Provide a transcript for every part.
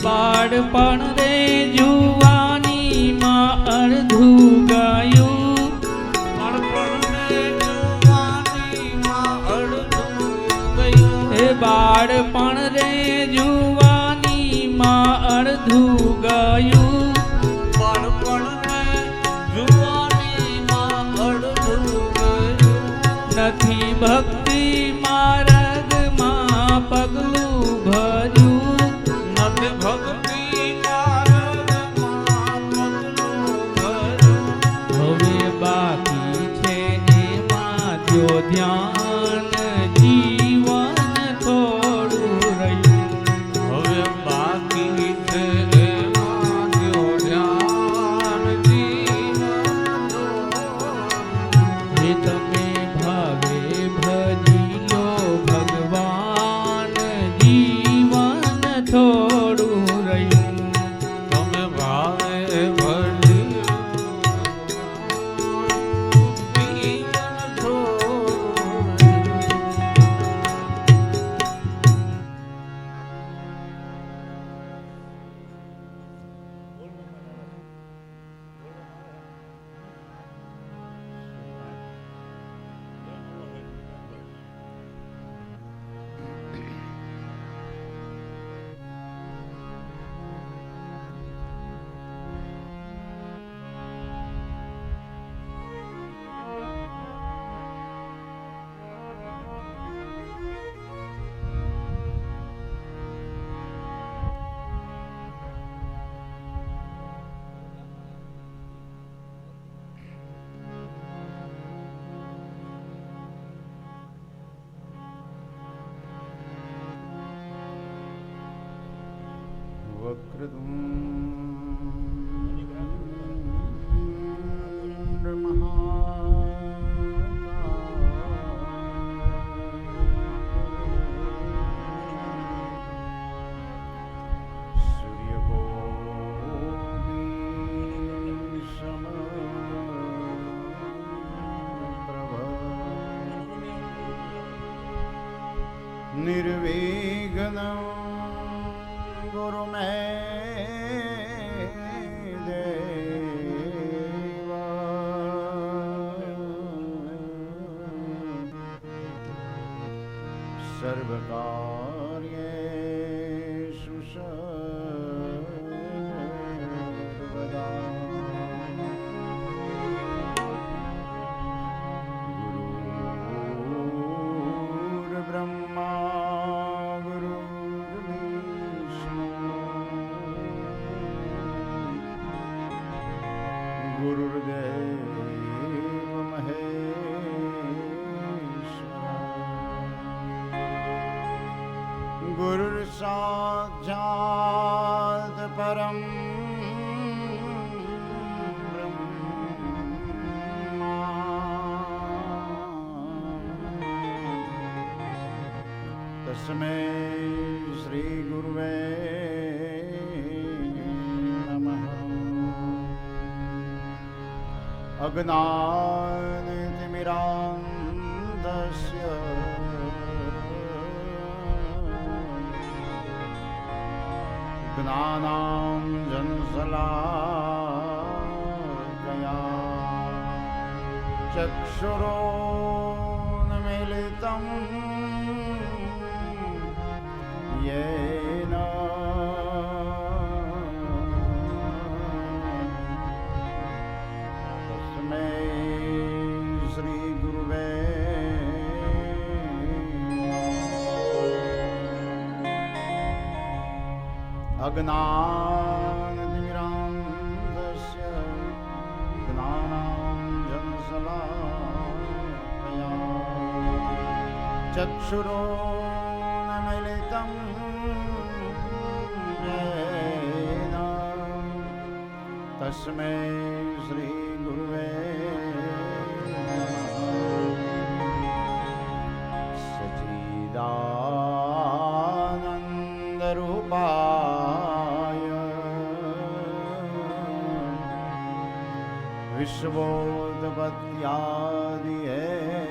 બાળપણ રે જુવાની માં અડધું ગાયું, બાળપણ રે જુવાની માં અડધું ગયું, હે બાળપણ રે જુવાની માં અડધું ગાયું, બાળપણ રે જુવાની માં અડધું ગયું, નથી ભક્તિ માર્ગમાં પગલું ભર્યું, ભક્તિ માર્ગમાં પગલું ભર્યું, હવે બાકી છે એમાં જો ધ્યાન જીવન થોડું રહ્યું, હવે બાકી છે એમાં જો ધ્યાન જીવન થોડું, જે તમે ભાવે ભજી લો ભગવાન જીવન થોડું રહ્યું તમે ભાવે ભજી જીવન થોડું वक्रतुण्ड महाकाय सूर्यकोटि समप्रभ निर्विघ्नं गुरु में देवा सर्वकार्येषु सर्वदा गुरुर्ब्रह्मा गुरुर्देव महेश्वर गुरुर्साक्षात् परं ब्रह्मा तस्मै श्री गुरुवे अज्ञानतिमिरान्धस्य ज्ञानाञ्जनशलाकया चक्षुरोन्मीलितं येन श्री गुरुवे अज्ञानतिमिरान्धस्य ज्ञानाञ्जनशलाकया चक्षुरोन्मीलितं येन तस्मै श्री गुरुवे सच्चिदानन्दरूपाय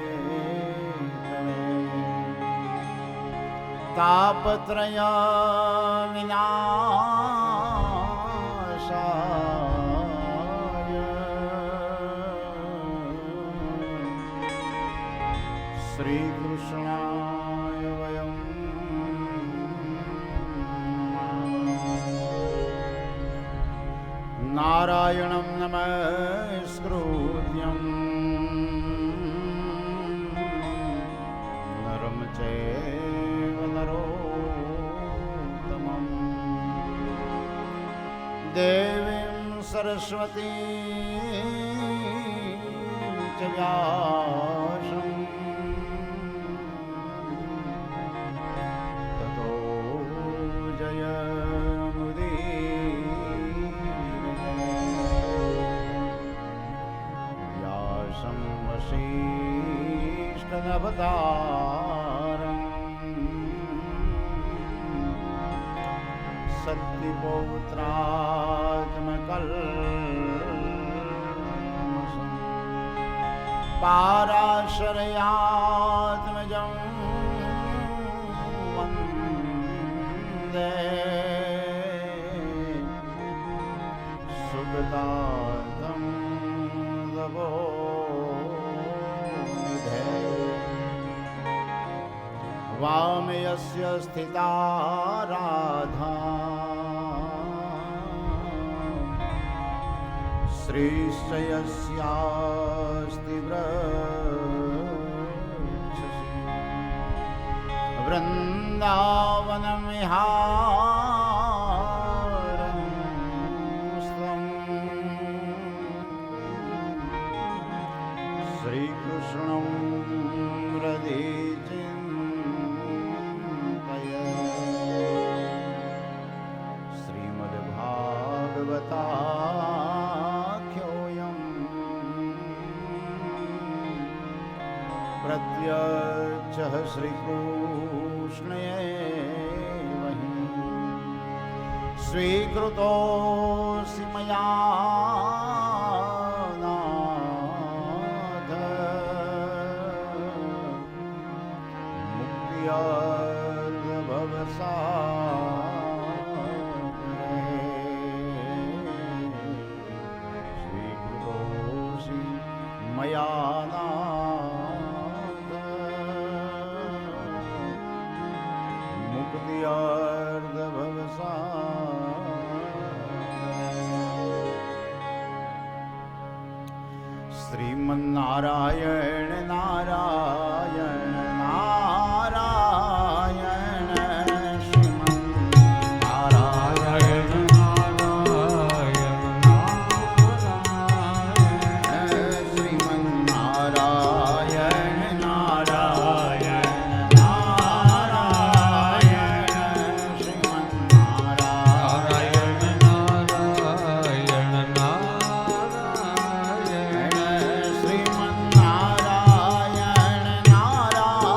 विश्वोत्पत्त्यादिहेतवे तापत्रय विनाशाय श्रीकृष्णाय वयं नारायणं नमस्कृत्यं नरं चैव नरोत्तमं देवीं सरस्वतीं च व्यासं ततो जयमुदीरये। व्यासं वसिष्ठनवतारम् सत्यपौत्रात्मकल्मषम् पाराशरयात्मजं वन्दे सुगतार्थं तपोनिधे वामे यस्य स्थिता राधा श्रीश्च यस्यास्ति वृक्षसि वृन्दावनमिहारं श्रीकृष्णं हृदि चिन्तय श्रीमद्भागवताख्योऽयं प्रत्यक्षः श्रीकृष्णेव हि स्वीकृतोऽसि मया स्वीकृतोऽसि मया नाथ मुक्त्यार्धभवसागरे श्रीमन्नारायण नारायण नारायण श्रीमन्नारायण श्रीमन्नारायण नारायण नारायण श्रीमन्नारायण नारायण श्रीमन्नारायण नारायण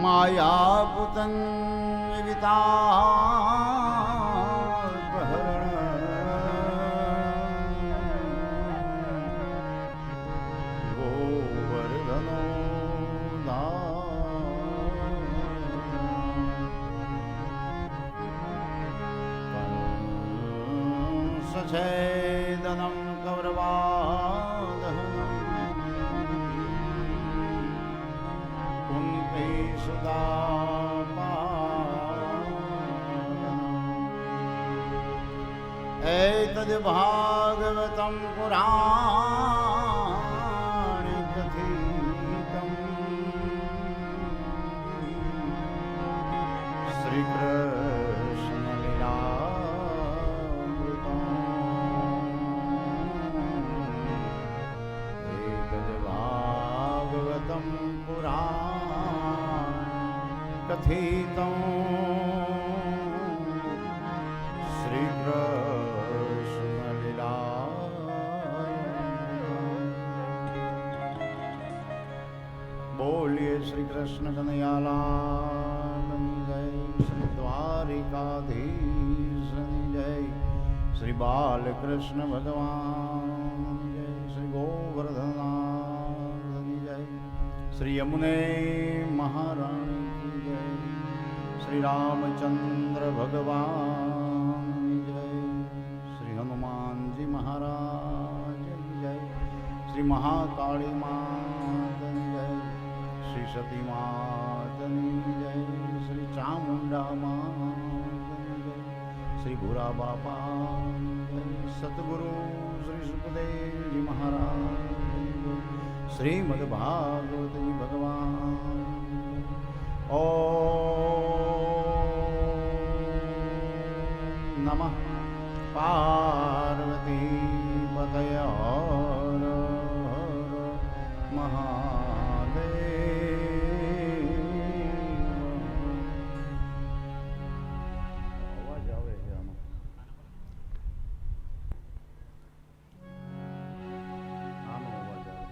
માયાપુતં ગોવર્ધનો સછેદનમ કૌરવાદહનમ કુંતી સુદાપાદનમ એતદ ભાગવતમ પુરાણ કથિતમ શ્રી કૃષ્ણ લીલામૃતમ એતદ ભાગવતમ પુરાણ કથિતમ શ્રી કૃષ્ણ લીલા બોલીએ શ્રી કૃષ્ણ કનૈયાલાલની જય, શ્રી દ્વારિકાધીશની જય, શ્રી બાલકૃષ્ણ ભગવાનની જય, શ્રી ગોવર્ધનનાથની જય, શ્રી યમુને મહારાણી જય, શ્રી રામચંદ્ર ભગવાનની જય, શ્રી હનુમાનજી મહારાજની જય, શ્રી મહાકાળી માતની જય, શ્રી સતી માતની જય, શ્રી ચામુંડા માતની જય, શ્રી ભૂરા બાપાની જય, સતગુરુ શ્રી સુખદેવજી મહારાજ, શ્રીમદ ભાગવતજી ભગવાન. ઓમ નમઃ પાર્વતી પતય હર હર મહાદેવ. અવાજ આવે છે આનો? આનો અવાજ આવે.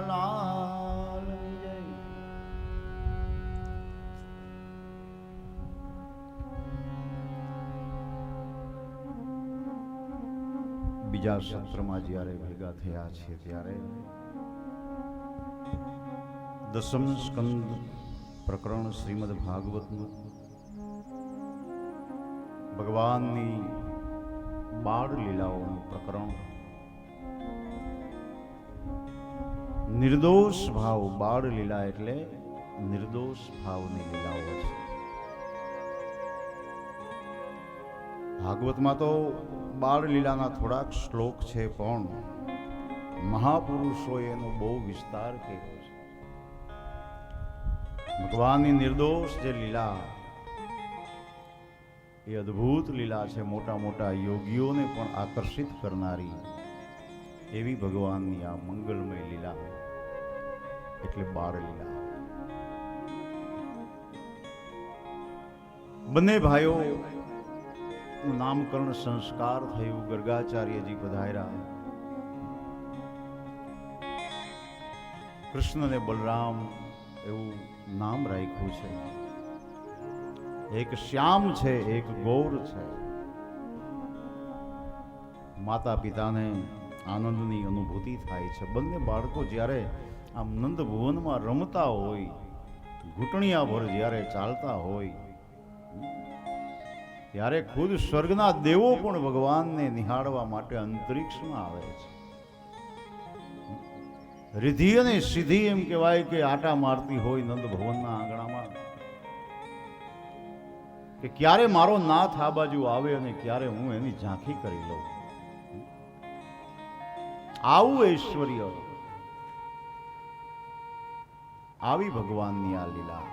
લાલ જય. બીજા સત્રમાં જ્યારે ભેગા થયા છે ત્યારે દસમ સ્કંદ પ્રકરણ શ્રીમદ ભાગવતનું ભગવાનની બાળ લીલાઓનું પ્રકરણ. નિર્દોષ ભાવ, બાળ લીલા એટલે નિર્દોષ ભાવની લીલાઓ છે. ભાગવતમાં તો બાળ લીલાના થોડાક શ્લોક છે, પણ મહાપુરુષોએ એનો બહુ વિસ્તાર કર્યો છે. ભગવાનની નિર્દોષ જે લીલા એ અદ્ભુત લીલા છે. મોટા મોટા યોગીઓને પણ આકર્ષિત કરનારી એવી ભગવાનની આ મંગલમય લીલા એટલે બાળ લીલા. બંને ભાઈઓ નામકરણ સંસ્કાર થયું, ગર્ગાચાર્યજી પધાર્યા. કૃષ્ણ ને બલરામ એવું નામ રાખ્યું છે. એક શ્યામ છે, એક ગૌર છે. માતા પિતાને આનંદની અનુભૂતિ થાય છે. બંને બાળકો જ્યારે આમ નંદ ભુવનમાં રમતા હોય, ઘૂંટણિયા ભર જ્યારે ચાલતા હોય, ત્યારે ખુદ સ્વર્ગના દેવો પણ ભગવાનને નિહાળવા માટે અંતરિક્ષમાં આવે છે. રિદ્ધિ અને સિદ્ધિ એમ કહેવાય કે આટા મારતી હોય નંદ ભવનના આંગણામાં, કે ક્યારે મારો નાથ આ બાજુ આવે અને ક્યારે હું એની ઝાંખી કરી લઉં. આવું ઐશ્વર્ય, આવી ભગવાનની આ લીલા.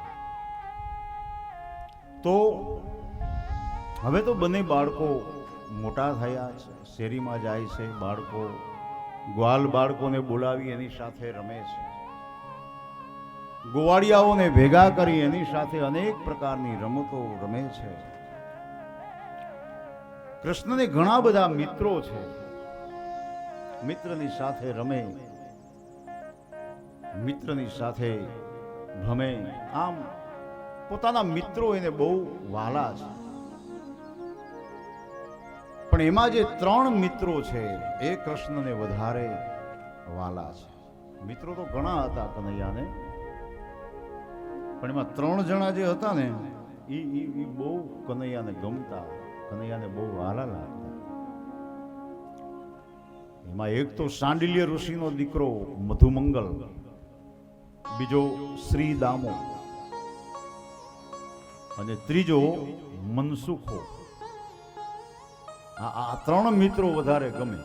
તો હવે તો બંને બાળકો મોટા થયા છે, શેરીમાં જાય છે. બાળકો ગ્વાલ બાળકોને બોલાવી એની સાથે રમે છે. ગોવાળિયાઓને ભેગા કરી એની સાથે અનેક પ્રકારની રમતો રમે છે. કૃષ્ણને ઘણા બધા મિત્રો છે. મિત્રની સાથે રમે, મિત્રની સાથે ભમે. આમ પોતાના મિત્રો એને બહુ વહાલા છે. પણ એમાં જે 3 મિત્રો છે એ કૃષ્ણને વધારે વહાલા છે. મિત્રો તો ઘણા હતા કનૈયાને, પણ એમાં 3 જણા જે હતા ને એ બહુ કનૈયાને ગમતા, કનૈયાને બહુ વહાલા લાગતા. એમાં એક તો સાંડિલ્ય ઋષિનો દીકરો મધુમંગલ, બીજો શ્રી દામો અને ત્રીજો મનસુખો. આ 3 મિત્રો વધારે ગમે.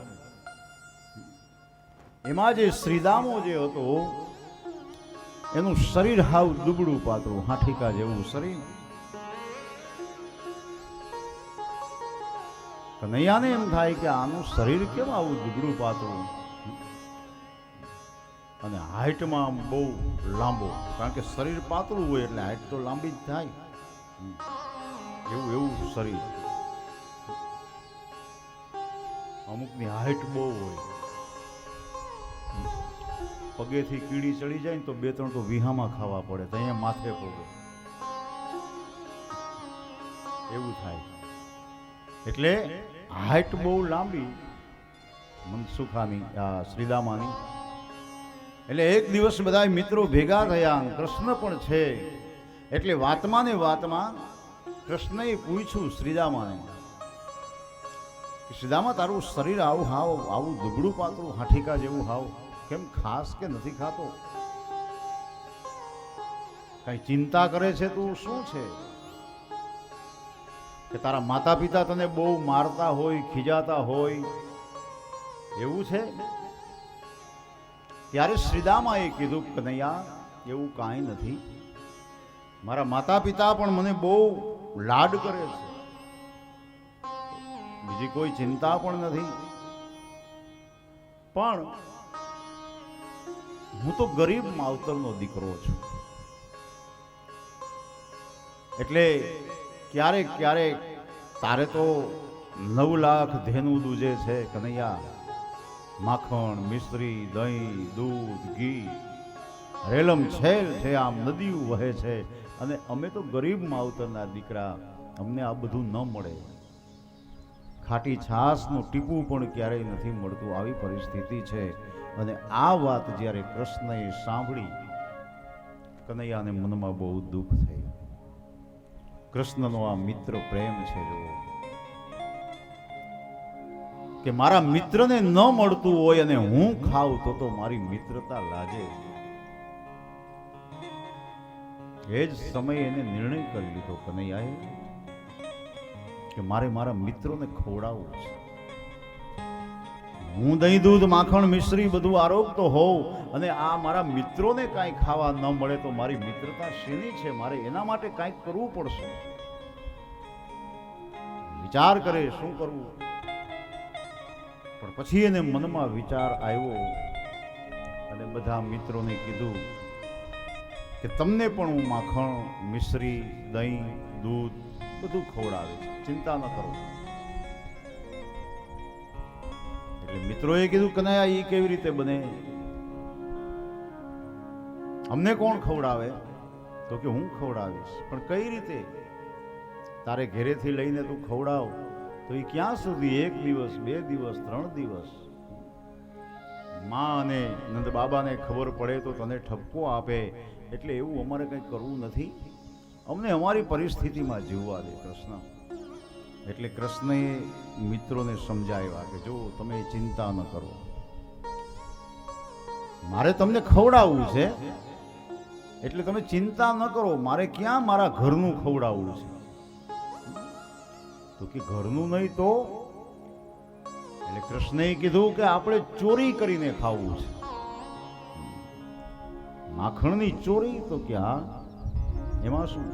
એમાં જે શ્રીદામો જે હતો એનું શરીર હાવ દુબળું પાતળું, હાથીકા જેવું શરીર. કનૈયાને એમ થાય કે આનું શરીર કેમ આવું દુબળું પાતળું, અને હાઈટમાં બહુ લાંબો, કારણ કે શરીર પાતળું હોય એટલે હાઈટ તો લાંબી જ થાય. એવું શરીર. અમુકની હાઈટ બહુ હોય, પગેથી કીડી ચડી જાય ને તો 2-3 તો વિહામાં ખાવા પડે, તો અહીંયા માથે પગે એવું થાય. એટલે હાઈટ બહુ લાંબી મનસુખાની, આ શ્રીદામાની. એટલે એક દિવસ બધા મિત્રો ભેગા થયા, કૃષ્ણ પણ છે. એટલે વાતમાં ને વાતમાં કૃષ્ણએ પૂછ્યું શ્રીદામાને, શ્રીદામા તારું શરીર આવું દુબળું પાતળું, હાથીકા જેવું હાવ કેમ, ખાસ કે નથી ખાતો? કઈ ચિંતા કરે છે તું? શું છે કે તારા માતા પિતા તને બહુ મારતા હોય, ખીજાતા હોય, એવું છે? ત્યારે શ્રીદામાએ કીધું, કનૈયા એવું કાંઈ નથી. મારા માતા પિતા પણ મને બહુ લાડ કરે છે, બીજી કોઈ ચિંતા પણ નથી. પણ હું તો ગરીબ માવતરનો દીકરો છું, એટલે ક્યારેક તારે તો 9 લાખ ધેનું દૂજે છે કનૈયા, માખણ, મિશ્રી, દહીં, દૂધ, ઘી રેલમ છેલ છે, આમ નદીઓ વહે છે. અને અમે તો ગરીબ માવતરના દીકરા, અમને આ બધું ન મળે. ખાટી છાસનું ટીપું પણ ક્યારેય નથી મળતું, આવી પરિસ્થિતિ છે. અને આ વાત જ્યારે કૃષ્ણએ સાંભળી, કનૈયાને મનમાં બહુ દુઃખ થયું. કૃષ્ણનો આ મિત્ર પ્રેમ છે જો, કે મારા મિત્રને ન મળતું હોય અને હું ખાઉં તો મારી મિત્રતા લાજે. એ જ સમયે એને નિર્ણય કરી લીધો કનૈયાએ કે મારે મારા મિત્રોને ખવડાવવું છે. હું દહીં, દૂધ, માખણ, મિશ્રી બધું આરોગતો હોઉં અને આ મારા મિત્રોને કાંઈ ખાવા ન મળે તો મારી મિત્રતા શેની છે? મારે એના માટે કાંઈક કરવું પડશે. વિચાર કરે શું કરવું, પણ પછી એને મનમાં વિચાર આવ્યો અને બધા મિત્રોને કીધું કે તમને પણ હું માખણ, મિશ્રી, દહીં, દૂધ બધું ખવડાવે છે, ચિંતા ન કરો. એટલે મિત્રોએ કીધું કનૈયા એ કેવી રીતે બને? અમને કોણ ખવડાવે? તો કે હું ખવડાવીશ. પણ કઈ રીતે? તારે ઘેરેથી લઈને તું ખવડાવ તો એ ક્યાં સુધી? 1 દિવસ, 2 દિવસ, 3 દિવસ. માં અને નંદ બાબાને ખબર પડે તો તને ઠપકો આપે. એટલે એવું અમારે કંઈ કરવું નથી, અમને અમારી પરિસ્થિતિમાં જીવવા દે કૃષ્ણ. એટલે કૃષ્ણએ મિત્રોને સમજાવ્યા કે જો તમે ચિંતા ન કરો, મારે તમને ખવડાવવું છે એટલે તમે ચિંતા ન કરો. મારે ક્યાં મારા ઘરનું ખવડાવવું છે? તો કે ઘરનું નહીં તો? એટલે કૃષ્ણએ કીધું કે આપણે ચોરી કરીને ખાવું છે. માખણની ચોરી? તો કે હા, એમાં શું?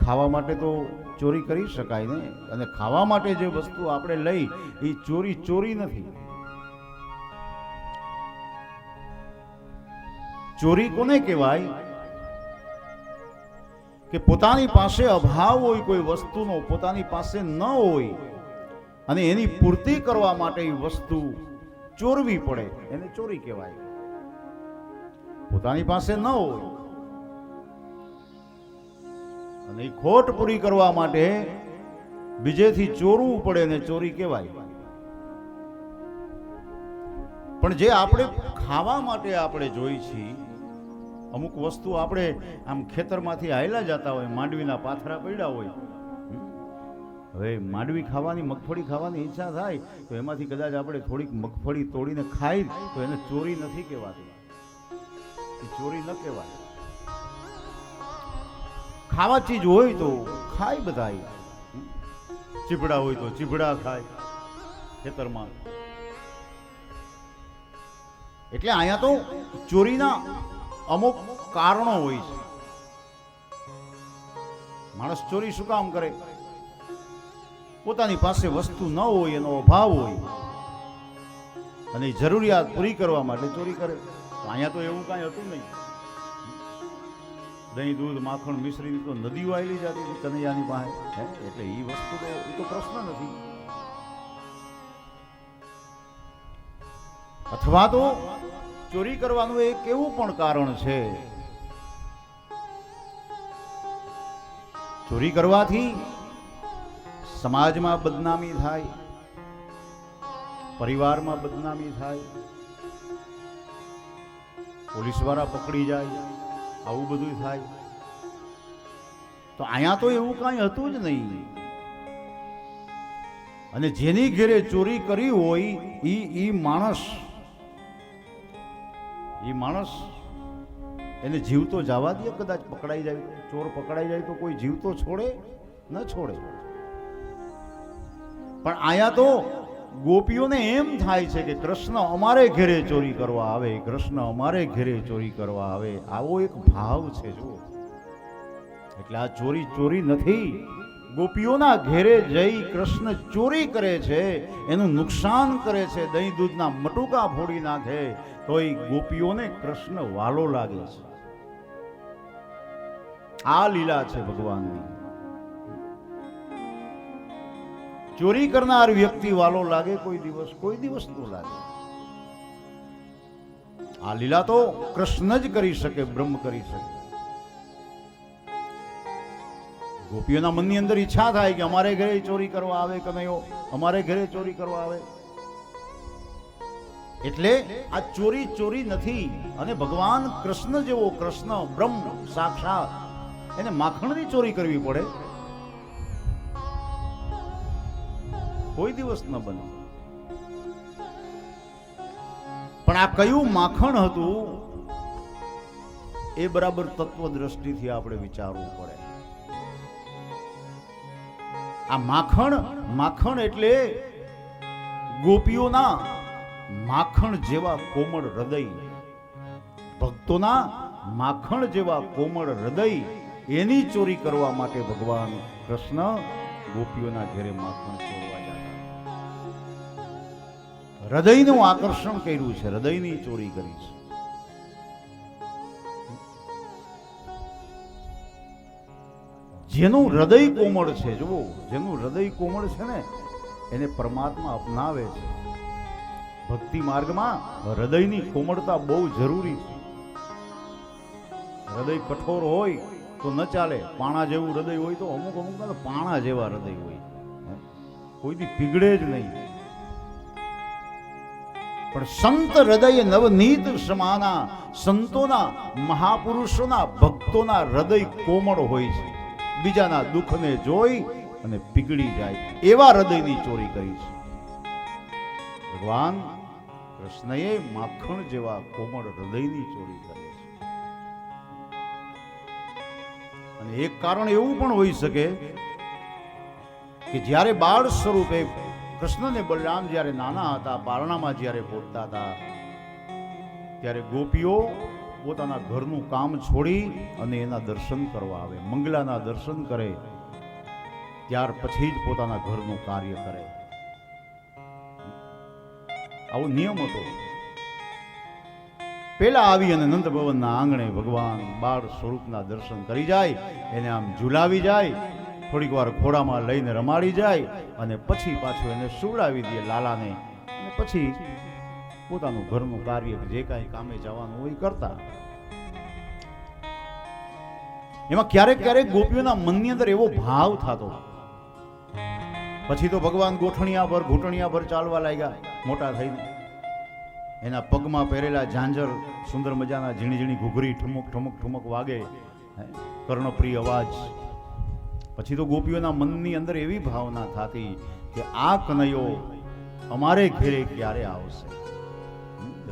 ખાવા માટે તો ચોરી કરી શકાય ને. અને ખાવા માટે જે વસ્તુ આપણે લઈ એ ચોરી નથી. ચોરી કોને કહેવાય? કે પોતાની પાસે અભાવ હોય કોઈ વસ્તુનો, પોતાની પાસે ન હોય અને એની પૂર્તિ કરવા માટે એ વસ્તુ ચોરવી પડે, એને ચોરી કહેવાય. પોતાની પાસે ન હોય અને એ ખોટ પૂરી કરવા માટે બીજેથી ચોરવું પડે ને ચોરી કહેવાય. પણ જે આપણે ખાવા માટે આપણે જોઈ છીએ, અમુક વસ્તુ આપણે આમ ખેતરમાંથી હાયલા જતા હોય, માંડવીના પાથરા પડ્યા હોય, હવે માંડવી ખાવાની, મગફળી ખાવાની ઈચ્છા થાય તો એમાંથી કદાચ આપણે થોડીક મગફળી તોડીને ખાઈ તો એને ચોરી નથી કહેવાતી, એ ચોરી ન કહેવાય. ખાવા ચીજ હોય તો ખાય બધાય, ચીભડા હોય તો ચીભડા ખાય ખેતરમાં. એટલે અહીંયા તો ચોરીના અમુક કારણો હોય છે. માણસ ચોરી શું કામ કરે? પોતાની પાસે વસ્તુ ન હોય, એનો અભાવ હોય અને જરૂરિયાત પૂરી કરવા માટે ચોરી કરે. અહીંયા તો એવું કાંઈ હતું નહીં. દહીં, દૂધ, માખણ, મિશ્રીની તો નદીઓ આવેલી જતી હતી કનૈયાની પાસે. એટલે એ વસ્તુ તો એ તો પ્રશ્ન નથી. અથવા તો ચોરી કરવાનું એક એવું પણ કારણ છે, ચોરી કરવાથી સમાજમાં બદનામી થાય, પરિવારમાં બદનામી થાય, પોલીસવાળા પકડી જાય, આવું બધું થાય. તો અહીંયા તો એવું કાંઈ હતું જ નહીં. અને જેની ઘેરે ચોરી કરી હોય ઈ માણસ એને જીવતો જવા દે? કદાચ પકડાઈ જાય, ચોર પકડાઈ જાય તો કોઈ જીવતો છોડે? ન છોડે. પણ અહીંયા તો ગોપીઓને એમ થાય છે કે કૃષ્ણ અમારે ઘેરે ચોરી કરવા આવે, કૃષ્ણ અમારે ઘેરે ચોરી કરવા આવે, આવો એક ભાવ છે જો. એટલે આ ચોરી નથી. ગોપીઓના ઘેરે જઈ કૃષ્ણ ચોરી કરે છે, એનું નુકસાન કરે છે, દહીં દૂધના મટુકા ફોડી નાખે તોય ગોપીઓને કૃષ્ણ વાલો લાગે છે. આ લીલા છે ભગવાનની. ચોરી કરનાર વ્યક્તિ વાલો લાગે કોઈ દિવસ ન લાગે. આ લીલા તો કૃષ્ણ જ કરી શકે, બ્રહ્મ કરી શકે. ગોપીઓના મનની અંદર ઈચ્છા થાય કે અમારે ઘરે ચોરી કરવા આવે કનૈયો, અમારે ઘરે ચોરી કરવા આવે. એટલે આ ચોરી નથી. અને ભગવાન કૃષ્ણ જેવો, કૃષ્ણ બ્રહ્મ સાક્ષાત, એને માખણની ચોરી કરવી પડે કોઈ દિવસ ન બને. પણ આ કયું માખણ હતું એ બરાબર તત્વ દ્રષ્ટિથી આપણે વિચારવું પડે. આ માખણ એટલે ગોપીઓના માખણ જેવા કોમળ હૃદય, ભક્તોના માખણ જેવા કોમળ હૃદય, એની ચોરી કરવા માટે ભગવાન કૃષ્ણ ગોપીઓના ઘરે માખણ ચોરવા જતા. હૃદયનું આકર્ષણ કર્યું છે, હૃદયની ચોરી કરી છે. જેનું હૃદય કોમળ છે, જુઓ, જેનું હૃદય કોમળ છે ને એને પરમાત્મા અપનાવે છે. ભક્તિ માર્ગમાં હૃદયની કોમળતા બહુ જરૂરી છે. હૃદય કઠોર હોય તો ન ચાલે. પાણા જેવું હૃદય હોય તો અમુક તો પાણા જેવા હૃદય હોય, કોઈથી પીગળે જ નહીં. પણ સંત હૃદય નવનીત સમાના, સંતોના, મહાપુરુષોના, ભક્તોના હૃદય કોમળ હોય છે. બીજાના દુઃખને જોઈ અને પીગળી જાય એવા હૃદયની ચોરી કરી છે. ભગવાન કૃષ્ણએ માખણ જેવા કોમળ હૃદયની ચોરી કરી છે. અને એક કારણ એવું પણ હોઈ શકે કે જ્યારે બાળ સ્વરૂપે કૃષ્ણ ને બલરામ જ્યારે નાના હતા, પારણામાં જ્યારે પહોંચતા હતા, ત્યારે ગોપીઓ પોતાના ઘરનું કામ છોડી અને એના દર્શન કરવા આવે. મંગલાના દર્શન કરે, ત્યાર પછી જ પોતાના ઘરનું કાર્ય કરે. આવો નિયમ હતો. પેલા આવી અને નંદ ભવનના આંગણે ભગવાન બાળ સ્વરૂપના દર્શન કરી જાય, એને આમ ઝુલાવી જાય, થોડીક વાર ખોડામાં લઈને રમાડી જાય અને પછી પાછું એને સુવડાવી દે લાલાને, અને પછી પોતાનું ઘરનું કાર્ય જે કાંઈ કામે જવાનું હોય કરતા. એમાં ક્યારેક ક્યારેક ગોપીઓના મનની અંદર એવો ભાવ થતો. પછી તો ભગવાન ગોઠણિયા પર ઘૂંટણિયા પર ચાલવા લાગ્યા મોટા થઈને. એના પગમાં પહેરેલા ઝાંઝર સુંદર મજાના ઝીણી ઝીણી ઘૂઘરી ઠુમક ઠુમક ઠુમક વાગે, કર્ણપ્રિય અવાજ. પછી તો ગોપીઓના મનની અંદર એવી ભાવના થતી કે આ કનૈયો અમારે ઘેરે ક્યારે આવશે.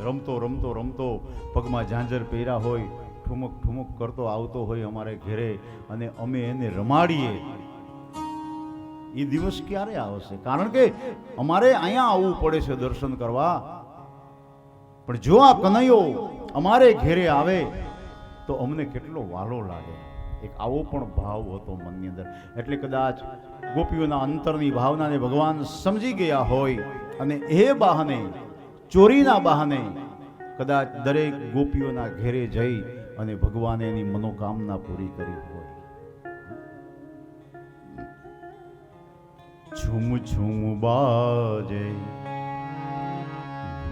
રમતો રમતો રમતો પગમાં ઝાંઝર પહેર્યા હોય, ઠુમક ઠુમક કરતો આવતો હોય અમારે ઘેરે, અને અમે એને રમાડીએ. એ દિવસ ક્યારે આવશે? કારણ કે અમારે અહીંયા આવવું પડે છે દર્શન કરવા. પણ જો આ કનૈયો અમારે ઘેરે આવે તો અમને કેટલો વાલો લાગે. એક આવો પણ ભાવ હતો મનની અંદર. એટલે કદાચ ગોપીઓના અંતરની ભાવનાને ભગવાન સમજી ગયા હોય અને એ બહાને, ચોરીના બહાને કદાચ દરેક ગોપીઓના ઘેરે જઈ અને ભગવાને એની મનોકામના પૂરી કરી હોય. ઝુમ ઝુમ બાજે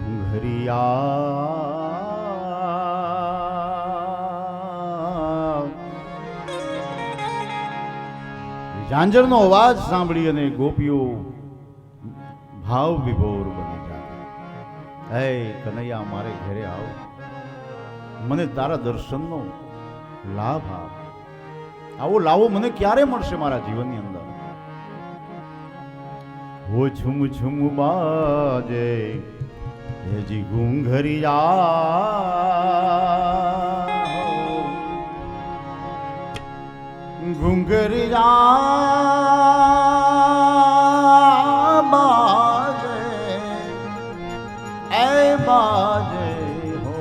ઘુંઘરિયા, ઝાંઝરનો અવાજ સાંભળી અને ગોપીઓ ભાવ વિભોર બની જાય. હે કનૈયા, મારે ઘરે આવ, મને તારા દર્શનનો લાભ આપ. આવો લાવો મને ક્યારે મળશે મારા જીવનની અંદર? वो झुम झुम बाजे जी घुंघरिया, घुंघरिया बाजे ए बाजे हो,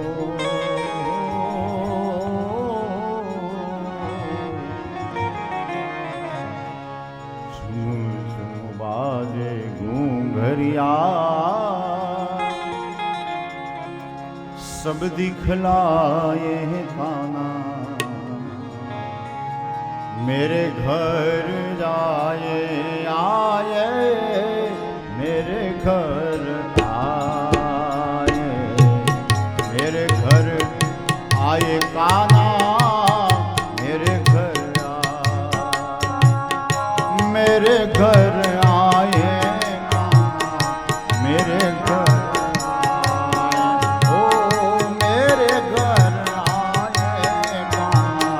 झुम झुम बाजे घुंघरिया, सब दिखलाए खाना, मेरे घर जाए आए आए काना मेरे घर मेरे घर आए काना मेरे घर ओ मेरे घर आए काना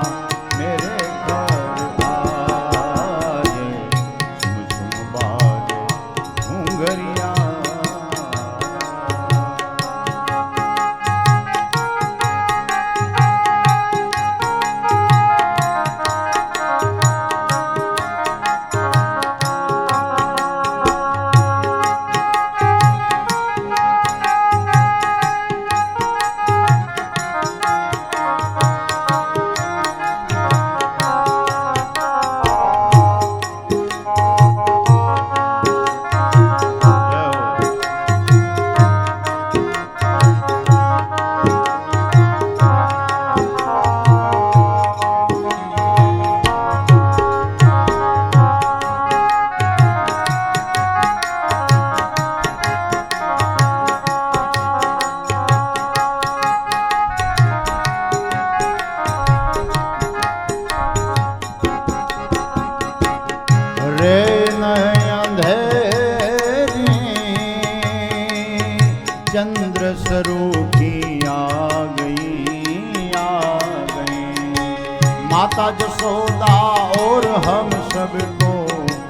मेरे घर आए झुम बाजे घुंघरिया रे अंधेरी चंद्र स्वरूपी आ गई माता जसोदा और हम सबको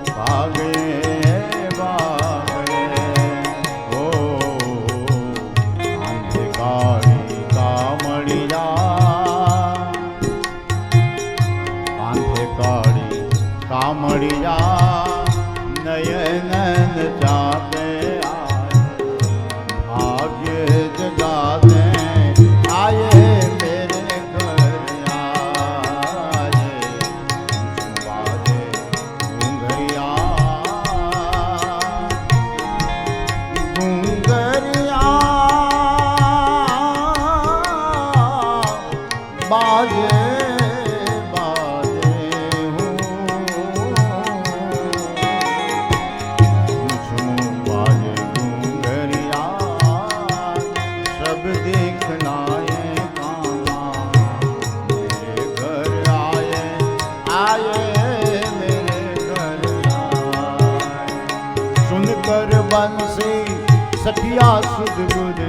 भागे ओ अंधकारी कामड़िया अंधकारी कामड़िया नयन जाते आए भाग्य जगाते आए मेरे घर आए बाजे घुंघरिया घुंघरिया बाजे सुनकर बंसी सखिया सुध बुध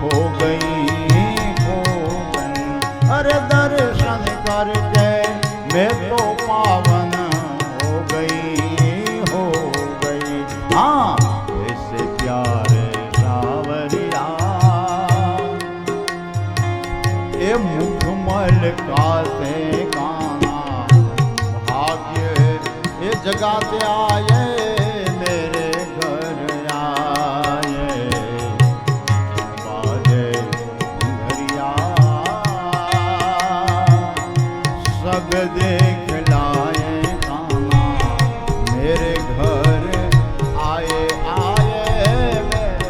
हो गई अरे दर्शन करके मैं तो पावन हो गई हाँ ऐसे प्यारे सावरिया ये मुखमल काते काना भाग्य ये जगाते आए मेरे घर आए बाजे घरिया सब देख लाए काना मेरे घर आए मेरे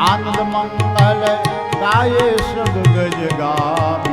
आनंद मंगल गाये सब गज गावे